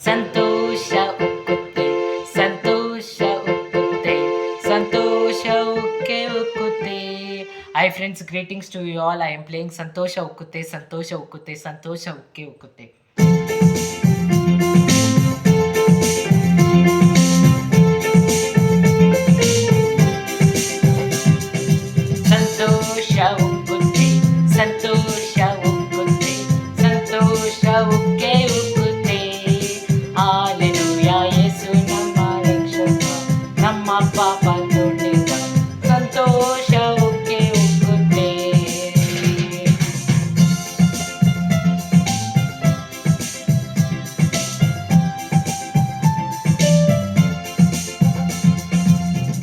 ಸಂತೋಷ ಉಕ್ಕುತ್ತೆ, ಸಂತೋಷ ಉಕ್ಕುತ್ತೆ, ಸಂತೋಷ ಉಕ್ಕೆ ಉಕ್ಕುತ್ತೆ. Hi friends, greetings to you all. I am playing ಸಂತೋಷ ಉಕ್ಕುತ್ತೆ, ಸಂತೋಷ ಉಕ್ಕುತ್ತೆ, ಸಂತೋಷ ಉಕ್ಕೆ ಉಕ್ಕುತ್ತೆ. ಸಂತೋಷ ಉಕ್ಕುತ್ತೆ, ಸಂತೋಷ ಉಕ್ಕುತ್ತೆ, ಸಂತೋಷ ಉಕ್ಕೆ ಉಕ್ಕುತ್ತೆ. ಹಾಲೆಲೂಯಾ, ಯೇಸು ನಮ್ಮ ರಕ್ಷಕ, ನಮ್ಮ ಪಾಪ ತೊಳೆದ, ಸಂತೋಷ ಉಕ್ಕೆ ಉಕ್ಕುತ್ತೆ.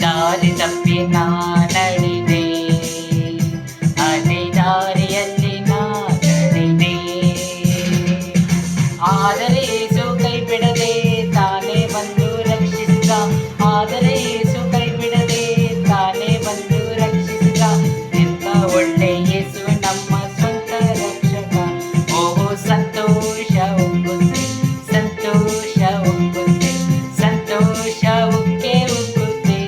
ದಾರಿ ತಪ್ಪಿ ನಾ ನಡೆದೆ, ಅದೇ ದಾರಿಯಲ್ಲಿ ನಾ ನಡೆದೆ. ಆದರೆ ಯೇಸು ಕೈ ಬಿಡದೆ ತಾನೇ ಬಂದು ರಕ್ಷಿಸಿದ, ಆದರೆ ಯೇಸು ಕೈ ಬಿಡದೆ ತಾನೇ ಬಂದು ರಕ್ಷಿಸಿದ. ಎಂತ ಒಳ್ಳೆ ಯೇಸು ನಮ್ಮ ಸ್ವಂತ ರಕ್ಷಕ. ಓಹೋ ಸಂತೋಷ ಉಕ್ಕುತ್ತೆ, ಸಂತೋಷ ಉಕ್ಕುತ್ತೆ, ಸಂತೋಷ ಉಕ್ಕೆ ಉಕ್ಕುತ್ತೆ.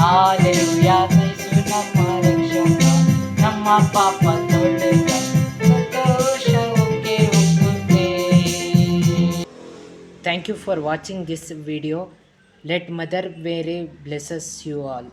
ಹಾಲೆಲೂಯಾ, ಯೇಸು ನಮ್ಮ ರಕ್ಷಕ, ನಮ್ಮ ಪಾಪ ತೊಳೆದ, ಸಂತೋಷ ಉಕ್ಕೆ ಉಕ್ಕುತ್ತೆ. Thank you for watching this video. Let Mother Mary blesses you all.